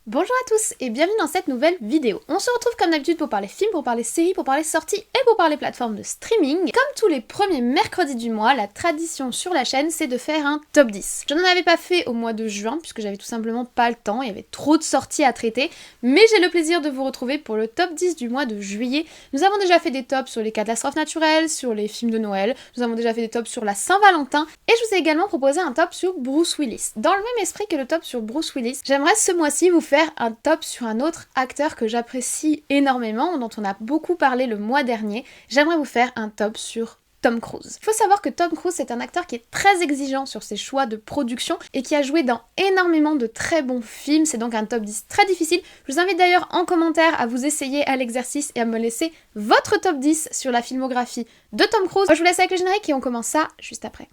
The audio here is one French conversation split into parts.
Bonjour à tous et bienvenue dans cette nouvelle vidéo. On se retrouve comme d'habitude pour parler films, pour parler séries, pour parler sorties et pour parler plateformes de streaming. Comme tous les premiers mercredis du mois, la tradition sur la chaîne c'est de faire un top 10. Je n'en avais pas fait au mois de juin puisque j'avais tout simplement pas le temps, il y avait trop de sorties à traiter, mais j'ai le plaisir de vous retrouver pour le top 10 du mois de juillet. Nous avons déjà fait des tops sur les catastrophes naturelles, sur les films de Noël, nous avons déjà fait des tops sur la Saint-Valentin et je vous ai également proposé un top sur Bruce Willis. Dans le même esprit que le top sur Bruce Willis, j'aimerais ce mois-ci vous faire un top sur un autre acteur que j'apprécie énormément, dont on a beaucoup parlé le mois dernier. J'aimerais vous faire un top sur Tom Cruise. Il faut savoir que Tom Cruise c'est un acteur qui est très exigeant sur ses choix de production et qui a joué dans énormément de très bons films, c'est donc un top 10 très difficile. Je vous invite d'ailleurs en commentaire à vous essayer à l'exercice et à me laisser votre top 10 sur la filmographie de Tom Cruise. Moi, je vous laisse avec le générique et on commence ça juste après.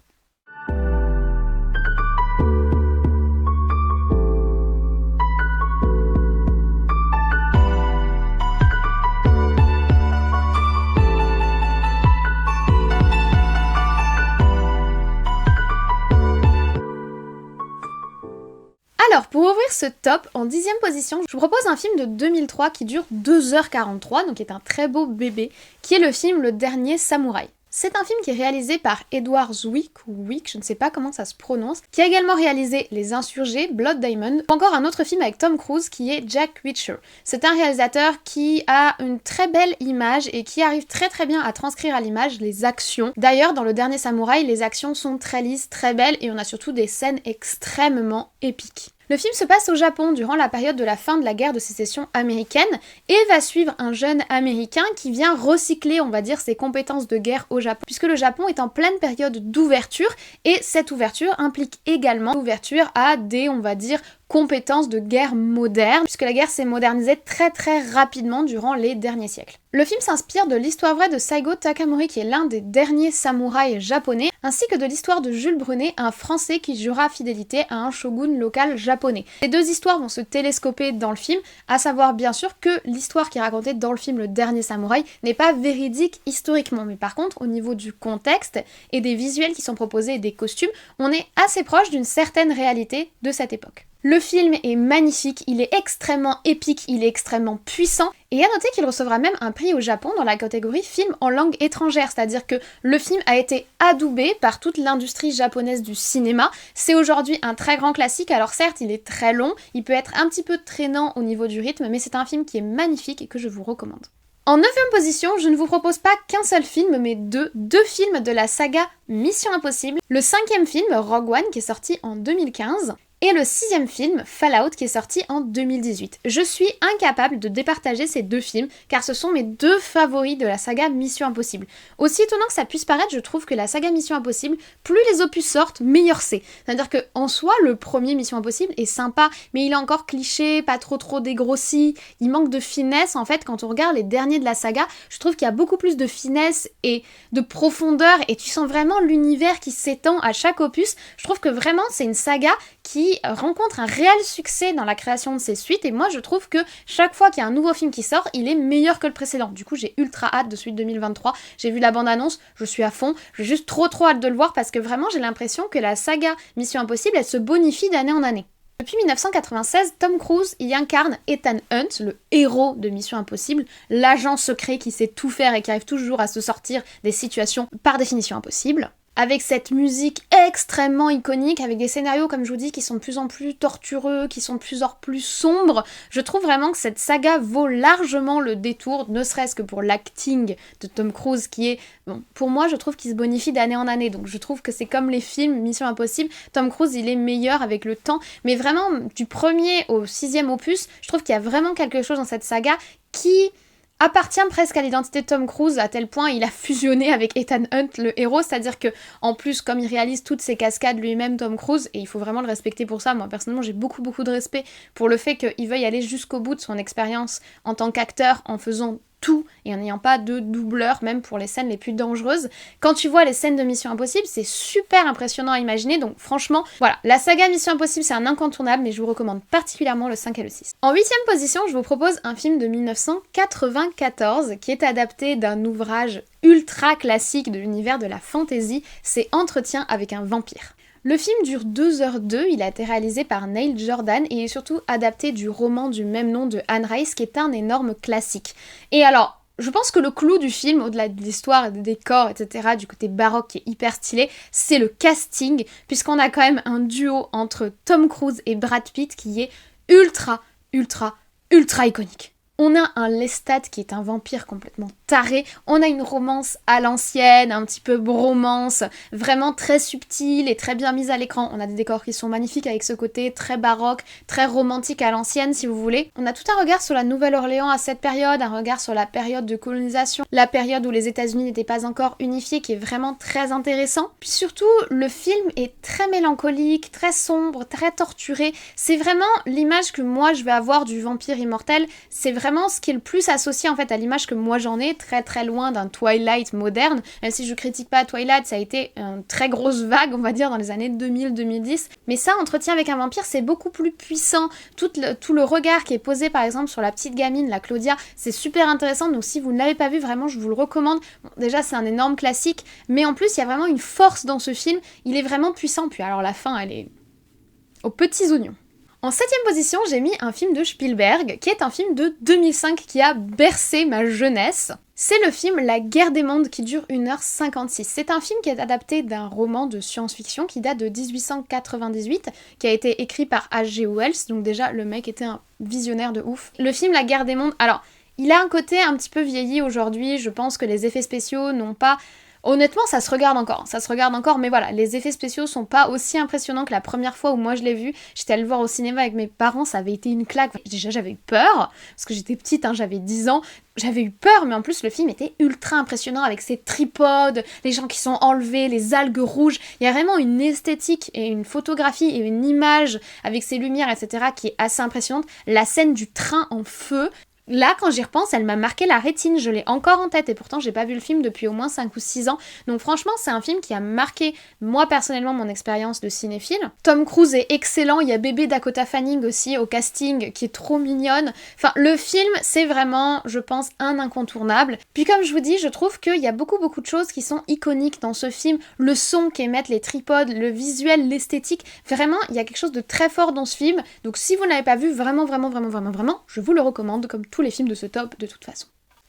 Alors, pour ouvrir ce top, en 10e position, je vous propose un film de 2003 qui dure 2h43, donc qui est un très beau bébé, qui est le film Le Dernier Samouraï. C'est un film qui est réalisé par Edward Zwick, ou Wick, je ne sais pas comment ça se prononce, qui a également réalisé Les Insurgés, Blood Diamond, ou encore un autre film avec Tom Cruise qui est Jack Reacher. C'est un réalisateur qui a une très belle image et qui arrive très bien à transcrire à l'image les actions. D'ailleurs, dans Le Dernier Samouraï, les actions sont très lisses, très belles, et on a surtout des scènes extrêmement épiques. Le film se passe au Japon durant la période de la fin de la guerre de sécession américaine et va suivre un jeune américain qui vient recycler, on va dire, ses compétences de guerre au Japon, puisque le Japon est en pleine période d'ouverture et cette ouverture implique également l'ouverture à des, on va dire, compétences de guerre moderne, puisque la guerre s'est modernisée très rapidement durant les derniers siècles. Le film s'inspire de l'histoire vraie de Saigo Takamori, qui est l'un des derniers samouraïs japonais, ainsi que de l'histoire de Jules Brunet, un Français qui jura fidélité à un shogun local japonais. Les deux histoires vont se télescoper dans le film, à savoir bien sûr que l'histoire qui est racontée dans le film Le Dernier Samouraï n'est pas véridique historiquement, mais par contre au niveau du contexte et des visuels qui sont proposés et des costumes, on est assez proche d'une certaine réalité de cette époque. Le film est magnifique, il est extrêmement épique, il est extrêmement puissant, et à noter qu'il recevra même un prix au Japon dans la catégorie film en langue étrangère, c'est-à-dire que le film a été adoubé par toute l'industrie japonaise du cinéma. C'est aujourd'hui un très grand classique, alors certes il est très long, il peut être un petit peu traînant au niveau du rythme, mais c'est un film qui est magnifique et que je vous recommande. En 9e position, je ne vous propose pas qu'un seul film, mais deux films de la saga Mission Impossible. Le 5e film, Rogue One, qui est sorti en 2015, et le 6e film, Fallout, qui est sorti en 2018. Je suis incapable de départager ces deux films, car ce sont mes deux favoris de la saga Mission Impossible. Aussi étonnant que ça puisse paraître, je trouve que la saga Mission Impossible, plus les opus sortent, meilleur c'est. C'est-à-dire que en soi, le premier Mission Impossible est sympa, mais il est encore cliché, pas trop dégrossi, il manque de finesse. En fait, quand on regarde les derniers de la saga, je trouve qu'il y a beaucoup plus de finesse et de profondeur, et tu sens vraiment l'univers qui s'étend à chaque opus. Je trouve que vraiment, c'est une saga qui rencontre un réel succès dans la création de ses suites, et moi je trouve que chaque fois qu'il y a un nouveau film qui sort, il est meilleur que le précédent. Du coup j'ai ultra hâte de Suite 2023, j'ai vu la bande-annonce, je suis à fond, j'ai juste trop hâte de le voir parce que vraiment j'ai l'impression que la saga Mission Impossible elle se bonifie d'année en année. Depuis 1996, Tom Cruise y incarne Ethan Hunt, le héros de Mission Impossible, l'agent secret qui sait tout faire et qui arrive toujours à se sortir des situations par définition impossibles. Avec cette musique extrêmement iconique, avec des scénarios, comme je vous dis, qui sont de plus en plus tortureux, qui sont de plus en plus sombres, je trouve vraiment que cette saga vaut largement le détour, ne serait-ce que pour l'acting de Tom Cruise, qui est, bon, pour moi, je trouve qu'il se bonifie d'année en année, donc je trouve que c'est comme les films Mission Impossible, Tom Cruise, il est meilleur avec le temps, mais vraiment, du premier au 6e opus, je trouve qu'il y a vraiment quelque chose dans cette saga qui appartient presque à l'identité de Tom Cruise, à tel point il a fusionné avec Ethan Hunt, le héros, c'est-à-dire que en plus, comme il réalise toutes ses cascades lui-même, Tom Cruise, et il faut vraiment le respecter pour ça, moi personnellement j'ai beaucoup de respect pour le fait qu'il veuille aller jusqu'au bout de son expérience en tant qu'acteur, en faisant tout et en n'ayant pas de doubleur, même pour les scènes les plus dangereuses. Quand tu vois les scènes de Mission Impossible, c'est super impressionnant à imaginer, donc franchement, voilà, la saga Mission Impossible c'est un incontournable, mais je vous recommande particulièrement le 5 et le 6. En 8e position, je vous propose un film de 1994 qui est adapté d'un ouvrage ultra classique de l'univers de la fantasy, c'est Entretien avec un vampire. Le film dure 2h02, il a été réalisé par Neil Jordan et est surtout adapté du roman du même nom de Anne Rice qui est un énorme classique. Et alors, je pense que le clou du film, au-delà de l'histoire et des décors, etc., du côté baroque qui est hyper stylé, c'est le casting, puisqu'on a quand même un duo entre Tom Cruise et Brad Pitt qui est ultra, ultra, ultra iconique. On a un Lestat qui est un vampire complètement taré, on a une romance à l'ancienne, un petit peu bromance, vraiment très subtile et très bien mise à l'écran. On a des décors qui sont magnifiques avec ce côté très baroque, très romantique à l'ancienne si vous voulez. On a tout un regard sur la Nouvelle-Orléans à cette période, un regard sur la période de colonisation, la période où les États-Unis n'étaient pas encore unifiés qui est vraiment très intéressant. Puis surtout, le film est très mélancolique, très sombre, très torturé. C'est vraiment l'image que moi je vais avoir du vampire immortel, c'est vraiment ce qui est le plus associé en fait à l'image que moi j'en ai, très très loin d'un Twilight moderne, même si je critique pas Twilight, ça a été une très grosse vague on va dire dans les années 2000-2010, mais ça, Entretien avec un vampire, c'est beaucoup plus puissant, tout le regard qui est posé par exemple sur la petite gamine, la Claudia, c'est super intéressant, donc si vous ne l'avez pas vu, vraiment je vous le recommande. Bon, déjà c'est un énorme classique, mais en plus il y a vraiment une force dans ce film, il est vraiment puissant, puis alors la fin elle est aux petits oignons. En 7ème position, j'ai mis un film de Spielberg, qui est un film de 2005 qui a bercé ma jeunesse. C'est le film La Guerre des mondes qui dure 1h56. C'est un film qui est adapté d'un roman de science-fiction qui date de 1898, qui a été écrit par H.G. Wells, donc déjà le mec était un visionnaire de ouf. Le film La Guerre des mondes, alors il a un côté un petit peu vieilli aujourd'hui, je pense que les effets spéciaux n'ont pas... Honnêtement, ça se regarde encore, mais voilà, les effets spéciaux sont pas aussi impressionnants que la première fois où moi je l'ai vu. J'étais allée le voir au cinéma avec mes parents, ça avait été une claque. Déjà, j'avais eu peur, parce que j'étais petite, j'avais 10 ans, j'avais eu peur, mais en plus, le film était ultra impressionnant avec ses tripodes, les gens qui sont enlevés, les algues rouges. Il y a vraiment une esthétique et une photographie et une image avec ses lumières, etc., qui est assez impressionnante. La scène du train en feu, là, quand j'y repense, elle m'a marqué la rétine, je l'ai encore en tête et pourtant j'ai pas vu le film depuis au moins 5 ou 6 ans. Donc franchement, c'est un film qui a marqué, moi personnellement, mon expérience de cinéphile. Tom Cruise est excellent, il y a bébé Dakota Fanning aussi au casting qui est trop mignonne. Enfin, le film, c'est vraiment, je pense, un incontournable. Puis comme je vous dis, je trouve qu'il y a beaucoup de choses qui sont iconiques dans ce film. Le son qu'émettent les tripodes, le visuel, l'esthétique, vraiment, il y a quelque chose de très fort dans ce film. Donc si vous ne l'avez pas vu, vraiment, je vous le recommande comme tous les films de ce top de toute façon.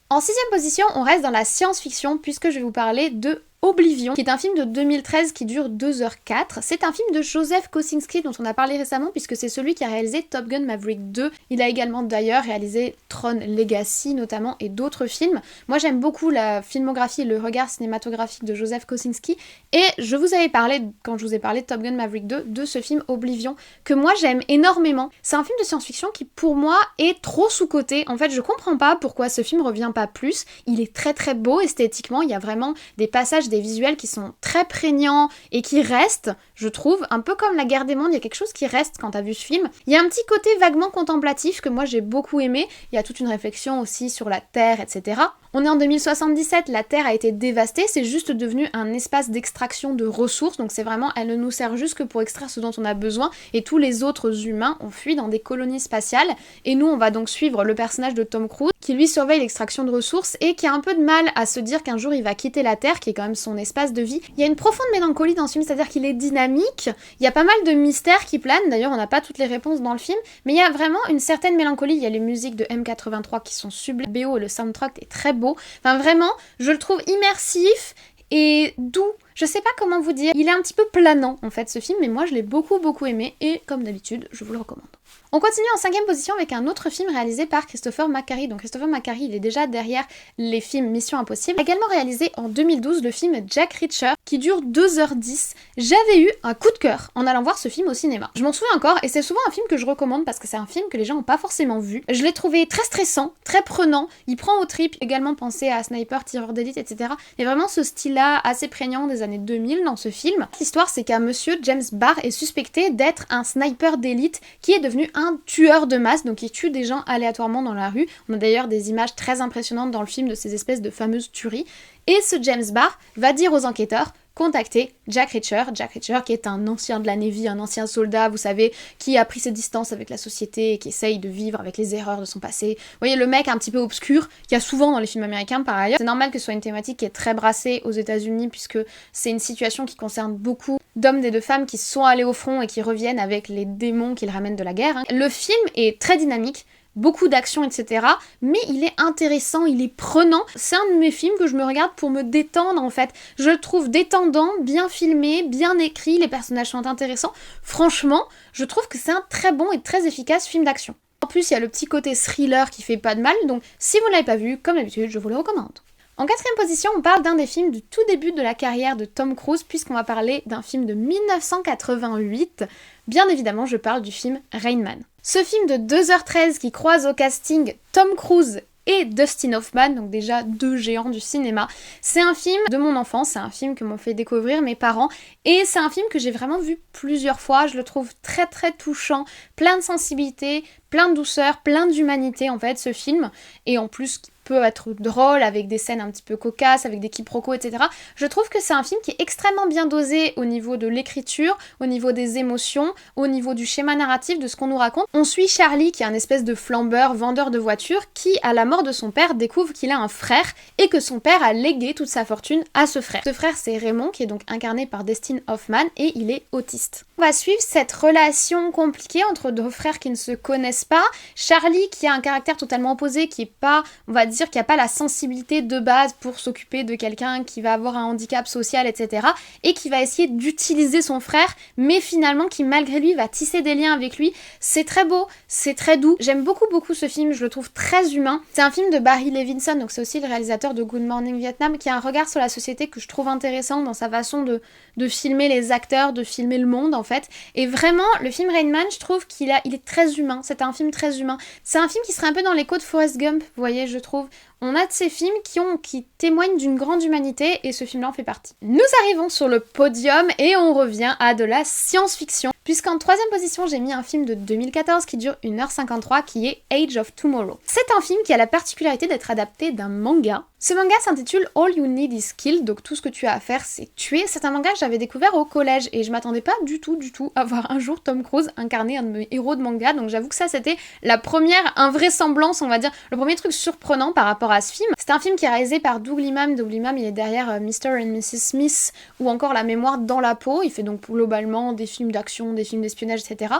En 6ème position, on reste dans la science-fiction puisque je vais vous parler de Oblivion, qui est un film de 2013 qui dure 2h04. C'est un film de Joseph Kosinski dont on a parlé récemment puisque c'est celui qui a réalisé Top Gun Maverick 2. Il a également d'ailleurs réalisé Tron Legacy notamment et d'autres films. Moi j'aime beaucoup la filmographie et le regard cinématographique de Joseph Kosinski et je vous avais parlé, quand je vous ai parlé de Top Gun Maverick 2, de ce film Oblivion que moi j'aime énormément. C'est un film de science-fiction qui pour moi est trop sous-coté. En fait je comprends pas pourquoi ce film revient pas plus. Il est très très beau esthétiquement, il y a vraiment des passages, des visuels qui sont très prégnants et qui restent, je trouve, un peu comme La Guerre des mondes, il y a quelque chose qui reste quand t'as vu ce film. Il y a un petit côté vaguement contemplatif que moi j'ai beaucoup aimé, il y a toute une réflexion aussi sur la Terre, etc. On est en 2077, la Terre a été dévastée, c'est juste devenu un espace d'extraction de ressources, donc c'est vraiment, elle ne nous sert juste que pour extraire ce dont on a besoin, et tous les autres humains ont fui dans des colonies spatiales, et nous on va donc suivre le personnage de Tom Cruise, qui lui surveille l'extraction de ressources, et qui a un peu de mal à se dire qu'un jour il va quitter la Terre, qui est quand même son espace de vie. Il y a une profonde mélancolie dans ce film, c'est-à-dire qu'il est dynamique, il y a pas mal de mystères qui planent, d'ailleurs on n'a pas toutes les réponses dans le film, mais il y a vraiment une certaine mélancolie, il y a les musiques de M83 qui sont sublimes, le BO et le soundtrack est très beau, enfin vraiment, je le trouve immersif et doux, je sais pas comment vous dire, il est un petit peu planant en fait ce film, mais moi je l'ai beaucoup aimé et comme d'habitude, je vous le recommande. On continue en 5ème position avec un autre film réalisé par Christopher McQuarrie. Donc Christopher McQuarrie, il est déjà derrière les films Mission Impossible. Il a également réalisé en 2012 le film Jack Reacher qui dure 2h10. J'avais eu un coup de cœur en allant voir ce film au cinéma. Je m'en souviens encore et c'est souvent un film que je recommande parce que c'est un film que les gens n'ont pas forcément vu. Je l'ai trouvé très stressant, très prenant. Il prend aux tripes, également pensé à Sniper, tireur d'élite, etc. Il y a vraiment ce style-là assez prégnant des années 2000 dans ce film. L'histoire, c'est qu'un monsieur, James Barr, est suspecté d'être un sniper d'élite qui est devenu un tueur de masse, donc il tue des gens aléatoirement dans la rue. On a d'ailleurs des images très impressionnantes dans le film de ces espèces de fameuses tueries. Et ce James Barr va dire aux enquêteurs contacter Jack Reacher. Jack Reacher qui est un ancien de la Navy, un ancien soldat, vous savez, qui a pris ses distances avec la société et qui essaye de vivre avec les erreurs de son passé. Vous voyez, le mec un petit peu obscur, qu'il y a souvent dans les films américains par ailleurs. C'est normal que ce soit une thématique qui est très brassée aux États-Unis puisque c'est une situation qui concerne beaucoup d'hommes et de femmes qui sont allés au front et qui reviennent avec les démons qu'ils ramènent de la guerre. Le film est très dynamique, beaucoup d'action, etc. Mais il est intéressant, il est prenant. C'est un de mes films que je me regarde pour me détendre en fait. Je le trouve détendant, bien filmé, bien écrit, les personnages sont intéressants. Franchement, je trouve que c'est un très bon et très efficace film d'action. En plus, il y a le petit côté thriller qui fait pas de mal, donc si vous ne l'avez pas vu, comme d'habitude, je vous le recommande. En quatrième position, on parle d'un des films du tout début de la carrière de Tom Cruise, puisqu'on va parler d'un film de 1988. Bien évidemment, je parle du film Rain Man. Ce film de 2h13 qui croise au casting Tom Cruise et Dustin Hoffman, donc déjà deux géants du cinéma. C'est un film de mon enfance, c'est un film que m'ont fait découvrir mes parents, et c'est un film que j'ai vraiment vu plusieurs fois. Je le trouve très très touchant, plein de sensibilité, plein de douceur, plein d'humanité en fait, ce film, et en plus peut être drôle, avec des scènes un petit peu cocasses, avec des quiproquos, etc. Je trouve que c'est un film qui est extrêmement bien dosé au niveau de l'écriture, au niveau des émotions, au niveau du schéma narratif, de ce qu'on nous raconte. On suit Charlie, qui est un espèce de flambeur, vendeur de voitures, qui, à la mort de son père, découvre qu'il a un frère, et que son père a légué toute sa fortune à ce frère. Ce frère, c'est Raymond, qui est donc incarné par Dustin Hoffman, et il est autiste. On va suivre cette relation compliquée entre deux frères qui ne se connaissent pas. Charlie, qui a un caractère totalement opposé, qui est pas, on va dire, qui n'a pas la sensibilité de base pour s'occuper de quelqu'un qui va avoir un handicap social, etc. Et qui va essayer d'utiliser son frère, mais finalement qui malgré lui va tisser des liens avec lui. C'est très beau, c'est très doux. J'aime beaucoup ce film, je le trouve très humain. C'est un film de Barry Levinson, donc c'est aussi le réalisateur de Good Morning Vietnam, qui a un regard sur la société que je trouve intéressant dans sa façon de filmer les acteurs, de filmer le monde en fait. Et vraiment, le film Rain Man, je trouve il est très humain. C'est un film très humain. C'est un film qui serait un peu dans l'écho de Forrest Gump, vous voyez, je trouve. On a de ces films qui témoignent d'une grande humanité et ce film-là en fait partie. Nous arrivons sur le podium et on revient à de la science-fiction. Puisqu'en troisième position, j'ai mis un film de 2014 qui dure 1h53 qui est Age of Tomorrow. C'est un film qui a la particularité d'être adapté d'un manga. Ce manga s'intitule All You Need Is Kill, donc tout ce que tu as à faire c'est tuer. C'est un manga que j'avais découvert au collège et je m'attendais pas du tout à voir un jour Tom Cruise incarner un de mes héros de manga, donc j'avoue que ça c'était la première invraisemblance, on va dire, le premier truc surprenant par rapport à ce film. C'est un film qui est réalisé par Doug Liman. Doug Liman, il est derrière Mr. and Mrs. Smith ou encore La mémoire dans la peau. Il fait donc globalement des films d'action, des films d'espionnage, etc.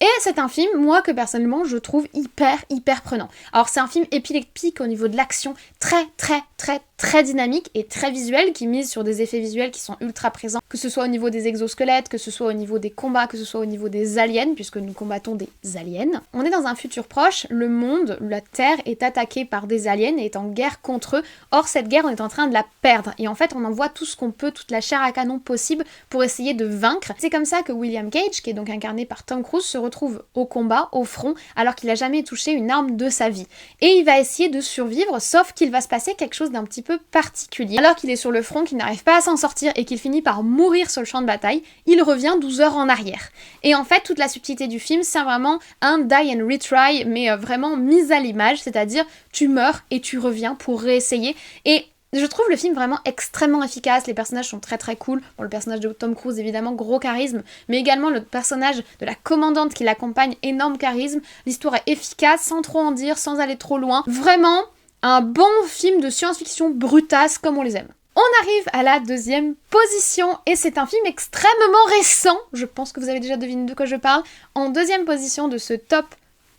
Et c'est un film, moi, que personnellement, je trouve hyper prenant. Alors c'est un film épileptique au niveau de l'action, très dynamique et très visuel, qui mise sur des effets visuels qui sont ultra présents, que ce soit au niveau des exosquelettes, que ce soit au niveau des combats, que ce soit au niveau des aliens, puisque nous combattons des aliens. On est dans un futur proche, le monde, la Terre est attaquée par des aliens et est en guerre contre eux. Or cette guerre, on est en train de la perdre et en fait on envoie tout ce qu'on peut, toute la chair à canon possible pour essayer de vaincre. C'est comme ça que William Cage, qui est donc incarné par Tom Cruise, se retrouve au combat, au front, alors qu'il a jamais touché une arme de sa vie. Et il va essayer de survivre, sauf qu'il va se passer quelque chose d'un petit peu particulier. Alors qu'il est sur le front, qu'il n'arrive pas à s'en sortir et qu'il finit par mourir sur le champ de bataille, il revient 12 heures en arrière. Et en fait, toute la subtilité du film, c'est vraiment un die and retry, mais vraiment mise à l'image, c'est-à-dire tu meurs et tu reviens pour réessayer. Et je trouve le film vraiment extrêmement efficace, les personnages sont très cool. Bon, le personnage de Tom Cruise, évidemment, gros charisme, mais également le personnage de la commandante qui l'accompagne, énorme charisme. L'histoire est efficace, sans trop en dire, sans aller trop loin. Vraiment, un bon film de science-fiction brutasse comme on les aime. On arrive à la deuxième position, et c'est un film extrêmement récent, je pense que vous avez déjà deviné de quoi je parle. En deuxième position de ce top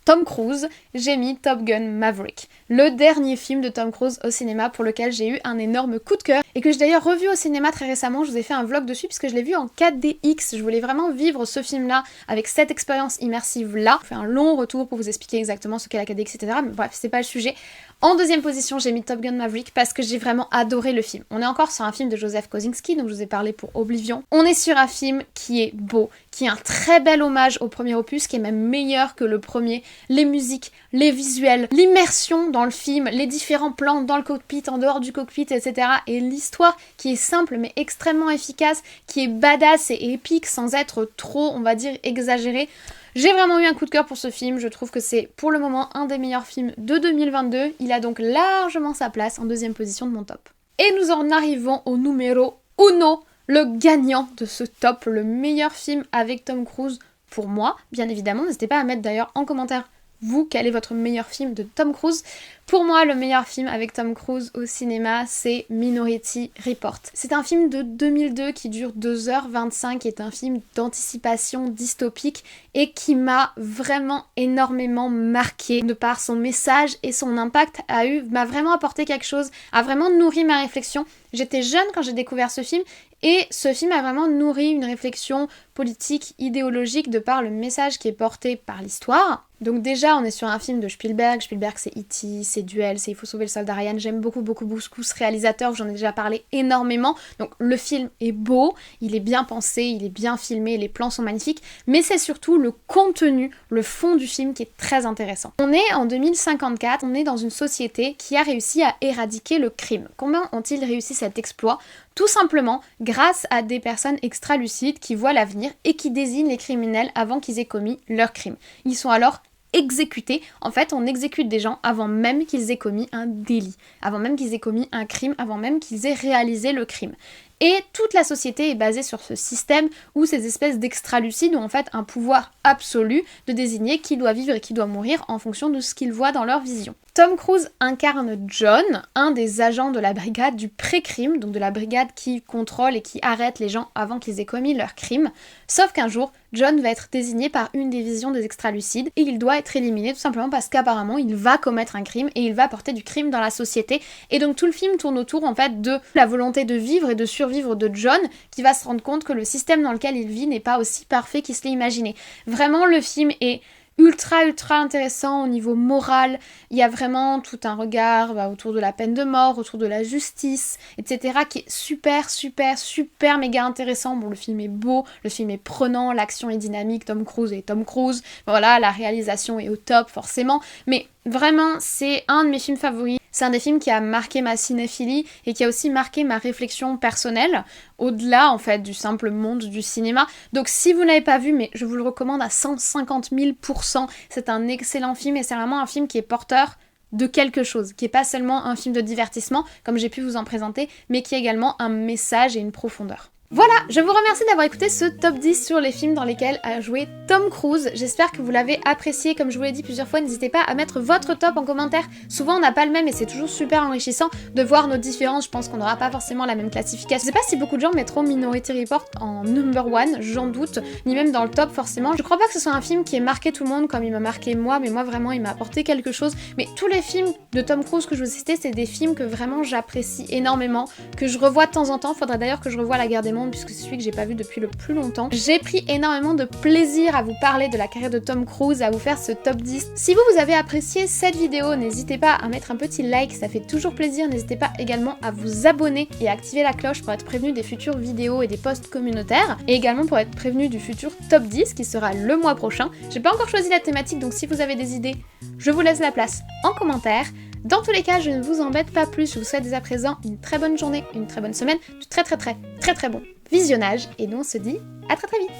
Tom Cruise, j'ai mis Top Gun Maverick, le dernier film de Tom Cruise au cinéma pour lequel j'ai eu un énorme coup de cœur et que j'ai d'ailleurs revu au cinéma très récemment. Je vous ai fait un vlog dessus puisque je l'ai vu en 4DX. Je voulais vraiment vivre ce film-là avec cette expérience immersive-là. Je fais un long retour pour vous expliquer exactement ce qu'est la 4DX, etc. Mais bref, c'est pas le sujet. En deuxième position, j'ai mis Top Gun Maverick parce que j'ai vraiment adoré le film. On est encore sur un film de Joseph Kosinski, donc je vous ai parlé pour Oblivion. On est sur un film qui est beau, qui est un très bel hommage au premier opus, qui est même meilleur que le premier. Les musiques, les visuels, l'immersion dans le film, les différents plans dans le cockpit, en dehors du cockpit, etc. Et l'histoire qui est simple mais extrêmement efficace, qui est badass et épique sans être trop, on va dire, exagéré. J'ai vraiment eu un coup de cœur pour ce film, je trouve que c'est pour le moment un des meilleurs films de 2022. Il a donc largement sa place en deuxième position de mon top. Et nous en arrivons au numéro uno le gagnant de ce top, le meilleur film avec Tom Cruise pour moi, bien évidemment. N'hésitez pas à mettre d'ailleurs en commentaire, vous, quel est votre meilleur film de Tom Cruise. Pour moi, le meilleur film avec Tom Cruise au cinéma, c'est Minority Report. C'est un film de 2002 qui dure 2h25, qui est un film d'anticipation dystopique et qui m'a vraiment énormément marqué de par son message et son impact m'a vraiment apporté quelque chose, a vraiment nourri ma réflexion. J'étais jeune quand j'ai découvert ce film et ce film a vraiment nourri une réflexion politique, idéologique de par le message qui est porté par l'histoire. Donc déjà, on est sur un film de Spielberg. Spielberg, c'est E.T., c'est Duel, c'est Il faut sauver le soldat Ryan. J'aime beaucoup ce réalisateur, j'en ai déjà parlé énormément. Donc le film est beau, il est bien pensé, il est bien filmé, les plans sont magnifiques, mais c'est surtout le contenu, le fond du film qui est très intéressant. On est en 2054, on est dans une société qui a réussi à éradiquer le crime. Comment ont-ils réussi cet exploit ? Tout simplement grâce à des personnes extra-lucides qui voient l'avenir et qui désignent les criminels avant qu'ils aient commis leur crime. Ils sont alors exécutés. En fait, on exécute des gens avant même qu'ils aient commis un délit, avant même qu'ils aient commis un crime, avant même qu'ils aient réalisé le crime. Et toute la société est basée sur ce système où ces espèces d'extra-lucides ont en fait un pouvoir absolu de désigner qui doit vivre et qui doit mourir en fonction de ce qu'ils voient dans leur vision. Tom Cruise incarne John, un des agents de la brigade du pré-crime, donc de la brigade qui contrôle et qui arrête les gens avant qu'ils aient commis leur crime. Sauf qu'un jour, John va être désigné par une des visions des extra-lucides et il doit être éliminé tout simplement parce qu'apparemment il va commettre un crime et il va apporter du crime dans la société. Et donc tout le film tourne autour en fait de la volonté de vivre et de survivre de John qui va se rendre compte que le système dans lequel il vit n'est pas aussi parfait qu'il se l'est imaginé. Vraiment, le film est ultra intéressant au niveau moral. Il y a vraiment tout un regard autour de la peine de mort, autour de la justice, etc. qui est super méga intéressant. Bon, le film est beau, le film est prenant, l'action est dynamique, Tom Cruise est Tom Cruise. Voilà, la réalisation est au top forcément, mais vraiment c'est un de mes films favoris. C'est un des films qui a marqué ma cinéphilie et qui a aussi marqué ma réflexion personnelle, au-delà en fait du simple monde du cinéma. Donc si vous n'avez pas vu, mais je vous le recommande à 150 000%, c'est un excellent film et c'est vraiment un film qui est porteur de quelque chose, qui est pas seulement un film de divertissement, comme j'ai pu vous en présenter, mais qui est également un message et une profondeur. Voilà, je vous remercie d'avoir écouté ce top 10 sur les films dans lesquels a joué Tom Cruise. J'espère que vous l'avez apprécié. Comme je vous l'ai dit plusieurs fois, n'hésitez pas à mettre votre top en commentaire. Souvent on n'a pas le même et c'est toujours super enrichissant de voir nos différences. Je pense qu'on n'aura pas forcément la même classification. Je sais pas si beaucoup de gens mettront Minority Report en number one, j'en doute, ni même dans le top forcément. Je crois pas que ce soit un film qui ait marqué tout le monde comme il m'a marqué moi, mais moi vraiment il m'a apporté quelque chose. Mais tous les films de Tom Cruise que je vous ai cités, c'est des films que vraiment j'apprécie énormément, que je revois de temps en temps. Faudrait d'ailleurs que je revoie La Guerre des Mondes puisque c'est celui que j'ai pas vu depuis le plus longtemps. J'ai pris énormément de plaisir à vous parler de la carrière de Tom Cruise, à vous faire ce top 10. Si vous avez apprécié cette vidéo, n'hésitez pas à mettre un petit like, ça fait toujours plaisir. N'hésitez pas également à vous abonner et à activer la cloche pour être prévenu des futures vidéos et des posts communautaires, et également pour être prévenu du futur top 10 qui sera le mois prochain. J'ai pas encore choisi la thématique, donc si vous avez des idées, je vous laisse la place en commentaire. Dans tous les cas, je ne vous embête pas plus, je vous souhaite dès à présent une très bonne journée, une très bonne semaine, du très bon visionnage, et nous on se dit à très vite.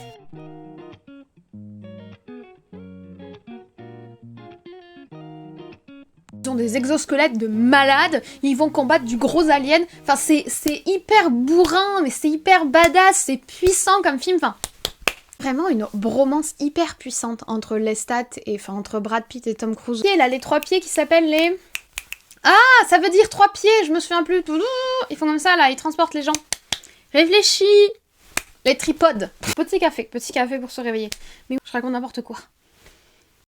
Ils ont des exosquelettes de malades, ils vont combattre du gros alien, enfin c'est hyper bourrin, mais c'est hyper badass, c'est puissant comme film, enfin... Vraiment une bromance hyper puissante entre Lestat et... enfin entre Brad Pitt et Tom Cruise. Et là, les 3 pieds qui s'appellent les... Ah, ça veut dire 3 pieds, je me souviens plus. Ils font comme ça là, ils transportent les gens. Réfléchis. Les tripodes. Petit café pour se réveiller. Mais je raconte n'importe quoi.